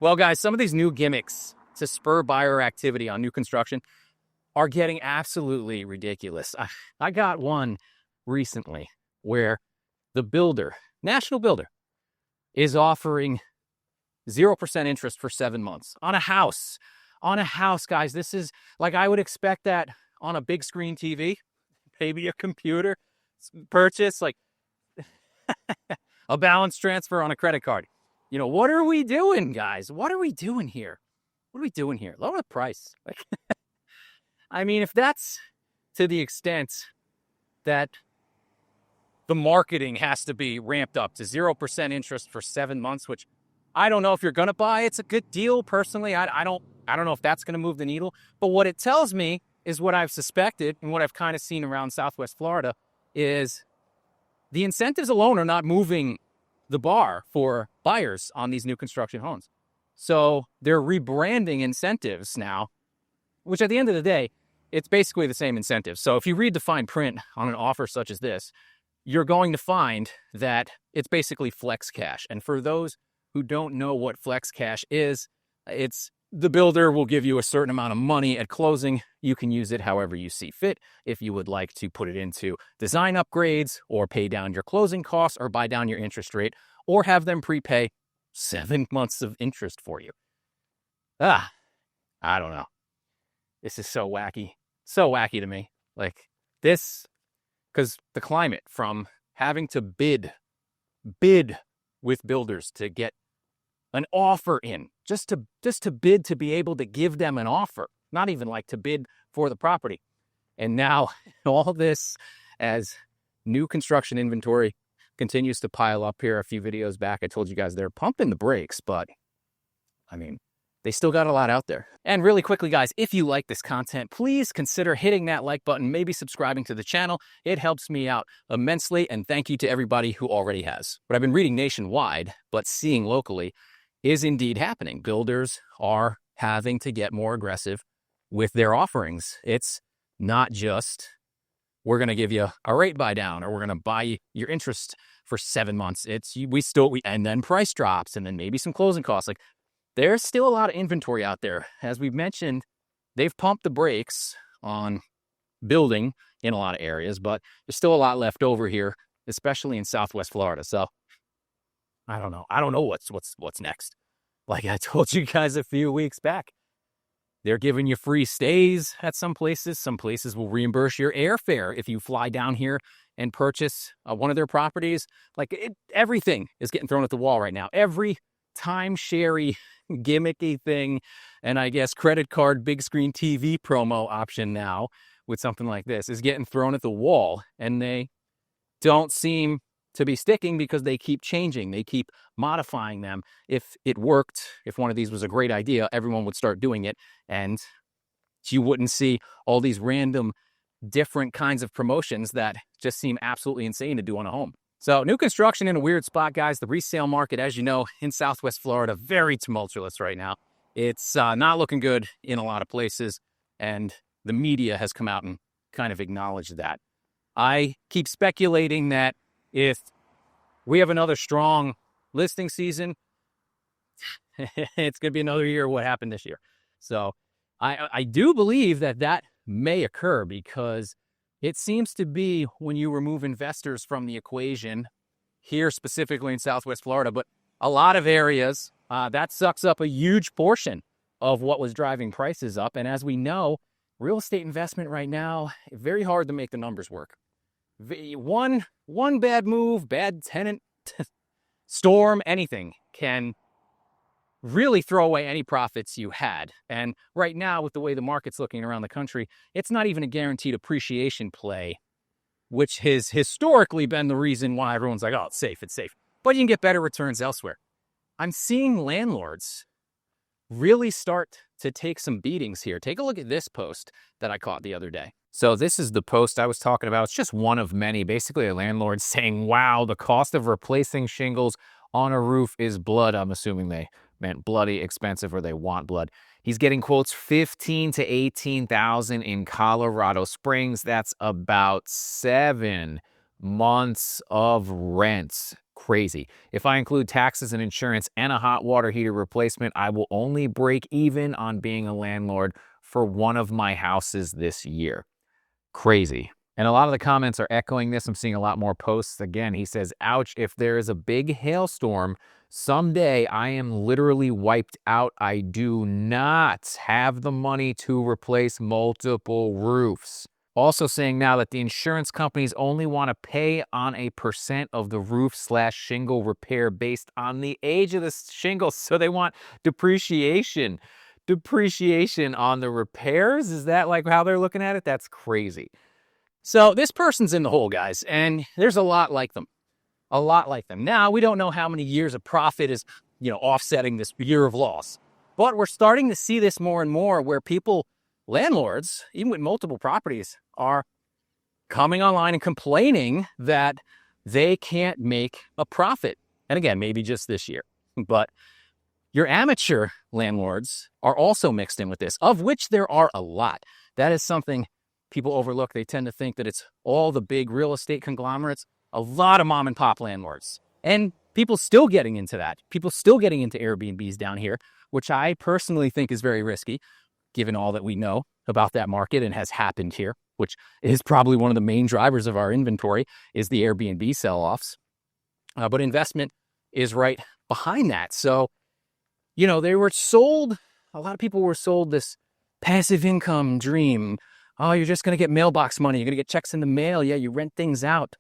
Well, guys, some of these new gimmicks to spur buyer activity on new construction are getting absolutely ridiculous. I got one recently where the builder, national builder, is offering 0% interest for 7 months on a house. On a house, guys. This is like I would expect that on a big screen TV, maybe a computer purchase, like a balance transfer on a credit card. You know, what are we doing, guys? What are we doing here? What are we doing here? Lower the price. Like, I mean, if that's to the extent that the marketing has to be ramped up to 0% interest for 7 months, which I don't know if you're going to buy. It's a good deal. Personally, I don't know if that's going to move the needle. But what it tells me is what I've suspected and what I've kind of seen around Southwest Florida is the incentives alone are not moving the bar for buyers on these new construction homes. So they're rebranding incentives now, which at the end of the day, it's basically the same incentive. So if you read the fine print on an offer such as this, you're going to find that it's basically flex cash. And for those who don't know what flex cash is, it's the builder will give you a certain amount of money at closing. You can use it however you see fit. If you would like to put it into design upgrades or pay down your closing costs or buy down your interest rate or have them prepay 7 months of interest for you. I don't know. This is so wacky. So wacky to me. Like this, because the climate from having to bid with builders to get an offer in, just to bid to be able to give them an offer, not even like to bid for the property. And now all this as new construction inventory continues to pile up here. A few videos back, I told you guys they're pumping the brakes, but I mean, they still got a lot out there. And really quickly, guys, if you like this content, please consider hitting that like button, maybe subscribing to the channel. It helps me out immensely, and thank you to everybody who already has. What I've been reading nationwide, but seeing locally, is indeed happening. Builders are having to get more aggressive with their offerings. It's not just, we're going to give you a rate buy down, or we're going to buy your interest for 7 months. It's and then price drops, and then maybe some closing costs. Like, there's still a lot of inventory out there. As we've mentioned, they've pumped the brakes on building in a lot of areas, but there's still a lot left over here, especially in Southwest Florida. So I don't know. I don't know what's next. Like I told you guys a few weeks back, they're giving you free stays at some places. Some places will reimburse your airfare if you fly down here and purchase one of their properties. Everything is getting thrown at the wall right now. Every timeshare gimmicky thing, and I guess credit card big screen TV promo option now with something like this is getting thrown at the wall, and they don't seem to be sticking because they keep changing. They keep modifying them. If it worked, if one of these was a great idea, everyone would start doing it, and you wouldn't see all these random different kinds of promotions that just seem absolutely insane to do on a home. So new construction in a weird spot, guys. The resale market, as you know, in Southwest Florida, very tumultuous right now. It's not looking good in a lot of places, and the media has come out and kind of acknowledged that. I keep speculating that if we have another strong listing season, it's going to be another year of what happened this year. So I do believe that may occur, because it seems to be when you remove investors from the equation, here specifically in Southwest Florida, but a lot of areas, that sucks up a huge portion of what was driving prices up. And as we know, real estate investment right now, very hard to make the numbers work. One bad move, bad tenant, storm, anything can really throw away any profits you had. And right now, with the way the market's looking around the country, it's not even a guaranteed appreciation play, which has historically been the reason why everyone's like, oh, it's safe. But you can get better returns elsewhere. I'm seeing landlords really start to take some beatings here. Take a look at this post that I caught the other day. So this is the post I was talking about. It's just one of many. Basically, a landlord saying, wow, the cost of replacing shingles on a roof is blood. I'm assuming they meant bloody expensive, or they want blood. He's getting quotes $15,000 to $18,000 in Colorado Springs. That's about 7 months of rent. crazy. If I include taxes and insurance and a hot water heater replacement, I will only break even on being a landlord for one of my houses this year. Crazy. And a lot of the comments are echoing this. I'm seeing a lot more posts. Again, he says, ouch, if there is a big hailstorm, someday I am literally wiped out. I do not have the money to replace multiple roofs. Also saying now that the insurance companies only want to pay on a % of the roof/shingle repair based on the age of the shingles. So they want depreciation. Depreciation on the repairs? Is that like how they're looking at it? That's crazy. So this person's in the hole, guys, and there's a lot like them. A lot like them. Now, we don't know how many years of profit is, offsetting this year of loss. But we're starting to see this more and more where people, landlords, even with multiple properties, are coming online and complaining that they can't make a profit. And again, maybe just this year. But your amateur landlords are also mixed in with this, of which there are a lot. That is something people overlook. They tend to think that it's all the big real estate conglomerates, a lot of mom and pop landlords. And people still getting into that. People still getting into Airbnbs down here, which I personally think is very risky, given all that we know about that market and has happened here, which is probably one of the main drivers of our inventory is the Airbnb sell-offs. But investment is right behind that. So, they were sold, a lot of people were sold this passive income dream. Oh, you're just going to get mailbox money. You're going to get checks in the mail. Yeah, you rent things out.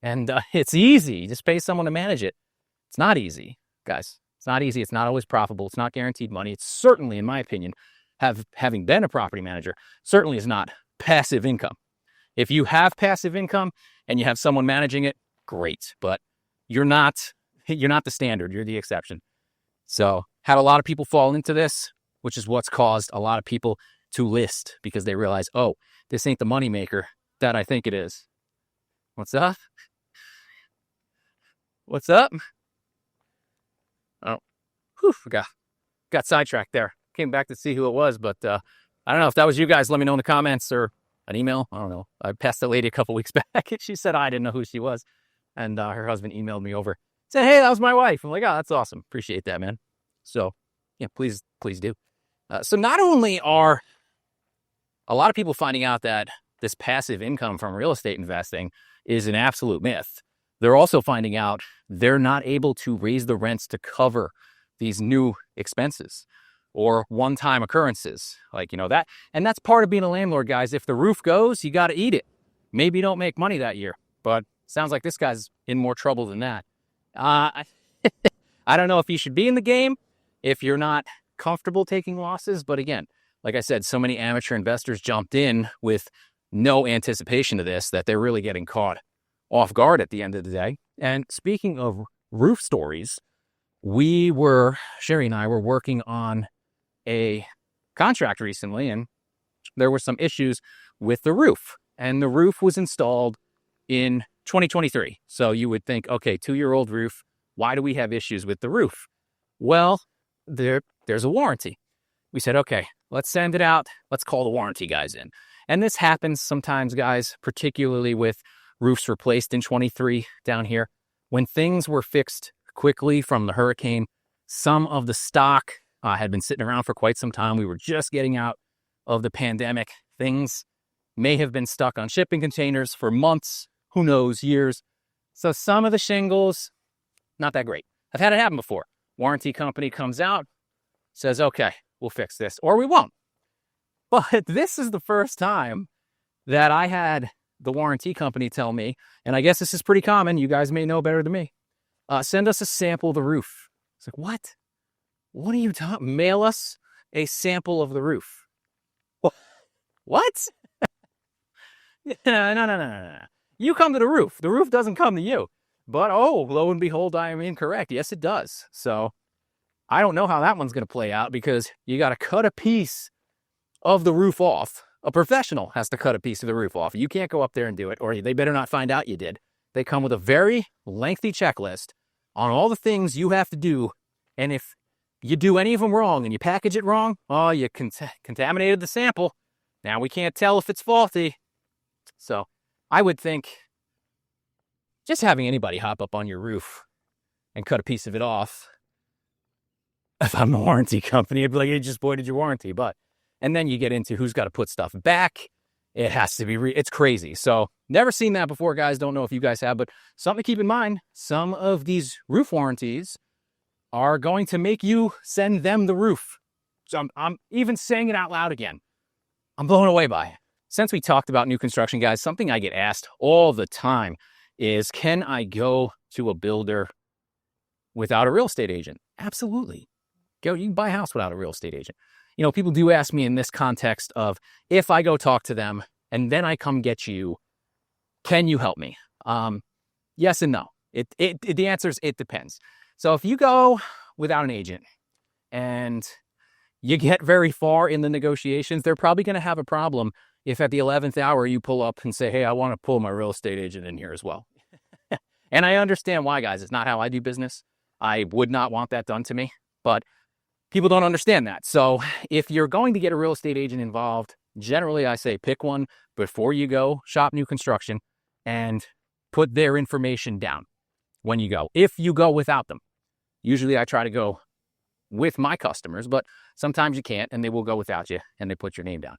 And it's easy. You just pay someone to manage it. It's not easy, guys. It's not easy. It's not always profitable. It's not guaranteed money. It's certainly, in my opinion, having been a property manager, certainly is not passive income. If you have passive income and you have someone managing it, great. But you're not the standard. You're the exception. So had a lot of people fall into this, which is what's caused a lot of people to list because they realize, oh, this ain't the moneymaker that I think it is. What's up? What's up? Oh, whew, got sidetracked there. Came back to see who it was, but I don't know if that was you guys. Let me know in the comments or an email. I don't know. I passed the lady a couple weeks back and she said I didn't know who she was. And her husband emailed me over. Said, hey, that was my wife. I'm like, oh, that's awesome. Appreciate that, man. So, yeah, please do. So not only are a lot of people finding out that this passive income from real estate investing is an absolute myth, they're also finding out they're not able to raise the rents to cover these new expenses or one-time occurrences. Like, that. And that's part of being a landlord, guys. If the roof goes, you got to eat it. Maybe you don't make money that year, but sounds like this guy's in more trouble than that. I don't know if you should be in the game if you're not comfortable taking losses. But again, like I said, so many amateur investors jumped in with no anticipation of this that they're really getting caught off guard at the end of the day. And speaking of roof stories, Sherry and I were working on a contract recently, and there were some issues with the roof. And the roof was installed in 2023. So you would think, okay, 2-year-old roof, why do we have issues with the roof? Well, there's a warranty. We said, okay, let's send it out. Let's call the warranty guys in. And this happens sometimes, guys, particularly with roofs replaced in 23 down here. When things were fixed quickly from the hurricane, some of the stock had been sitting around for quite some time. We were just getting out of the pandemic. Things may have been stuck on shipping containers for months, who knows, years. So some of the shingles, not that great. I've had it happen before. Warranty company comes out, says, okay, we'll fix this, or we won't. But this is the first time that I had the warranty company tell me, and I guess this is pretty common, you guys may know better than me, send us a sample of the roof. It's like, what? What are you talking? Mail us a sample of the roof. What? No. You come to the roof. The roof doesn't come to you. But, oh, lo and behold, I am incorrect. Yes, it does. So I don't know how that one's going to play out because you got to cut a piece of the roof off. A professional has to cut a piece of the roof off. You can't go up there and do it, or they better not find out you did. They come with a very lengthy checklist on all the things you have to do. And if you do any of them wrong and you package it wrong, oh, you contaminated the sample. Now we can't tell if it's faulty. So I would think just having anybody hop up on your roof and cut a piece of it off. If I'm a warranty company, I'd be like, you just voided your warranty. And then you get into who's got to put stuff back. It has to be, it's crazy. So never seen that before, guys. Don't know if you guys have, but something to keep in mind. Some of these roof warranties are going to make you send them the roof. So I'm even saying it out loud again. I'm blown away by it. Since we talked about new construction, guys, something I get asked all the time is, can I go to a builder without a real estate agent? Absolutely. You can buy a house without a real estate agent. You know, people do ask me in this context of, if I go talk to them and then I come get you, can you help me? Yes and no. The answer is it depends. So if you go without an agent and you get very far in the negotiations, they're probably going to have a problem if at the 11th hour you pull up and say, hey, I want to pull my real estate agent in here as well. And I understand why, guys. It's not how I do business. I would not want that done to me, but people don't understand that. So if you're going to get a real estate agent involved, generally I say pick one before you go shop new construction and put their information down when you go. If you go without them, usually I try to go with my customers, but sometimes you can't and they will go without you and they put your name down.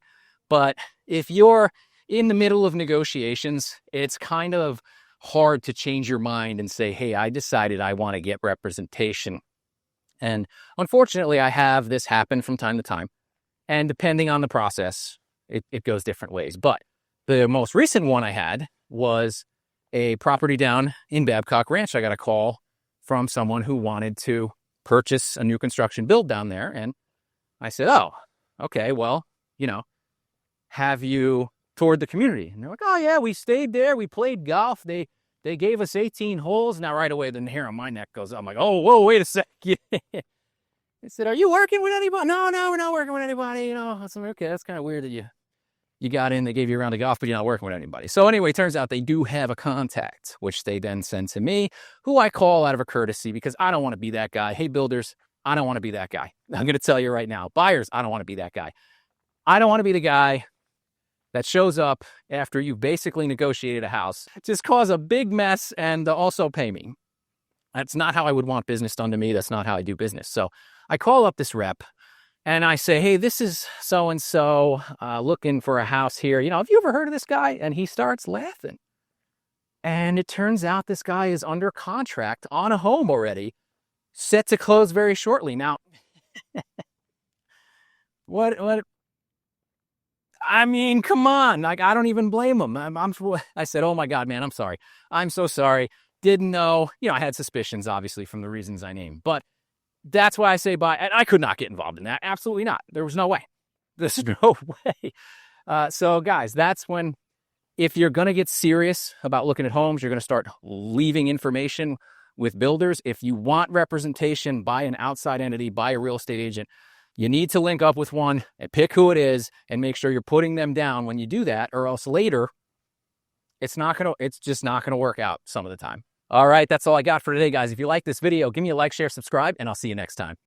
But if you're in the middle of negotiations, it's kind of hard to change your mind and say, hey, I decided I want to get representation. And unfortunately, I have this happen from time to time. And depending on the process, it goes different ways. But the most recent one I had was a property down in Babcock Ranch. I got a call from someone who wanted to purchase a new construction build down there. And I said, oh, okay, well, you know, have you toured the community? And they're like, oh yeah, we stayed there. We played golf. They gave us 18 holes. Now right away, the hair on my neck goes up. I'm like, oh, whoa, wait a sec. They said, are you working with anybody? No, we're not working with anybody. You know, I said, okay, that's kind of weird that you got in, they gave you a round of golf, but you're not working with anybody. So anyway, it turns out they do have a contact, which they then send to me, who I call out of a courtesy because I don't want to be that guy. Hey, builders, I don't want to be that guy. I'm going to tell you right now. Buyers, I don't want to be that guy. I don't want to be the guy that shows up after you basically negotiated a house, just cause a big mess and also pay me. That's not how I would want business done to me. That's not how I do business. So I call up this rep and I say, hey, this is so-and-so looking for a house here. You know, have you ever heard of this guy? And he starts laughing. And it turns out this guy is under contract on a home already, set to close very shortly. Now, what? I mean, come on. Like, I don't even blame him. I said, oh my God, man, I'm sorry. I'm so sorry. Didn't know. You know, I had suspicions, obviously, from the reasons I named. But that's why I say bye. And I could not get involved in that. Absolutely not. There was no way. There's no way. So, guys, that's when, if you're going to get serious about looking at homes, you're going to start leaving information with builders. If you want representation by an outside entity, by a real estate agent, you need to link up with one and pick who it is and make sure you're putting them down when you do that, or else later it's just not going to work out some of the time. All right, that's all I got for today, guys. If you like this video, give me a like, share, subscribe, and I'll see you next time.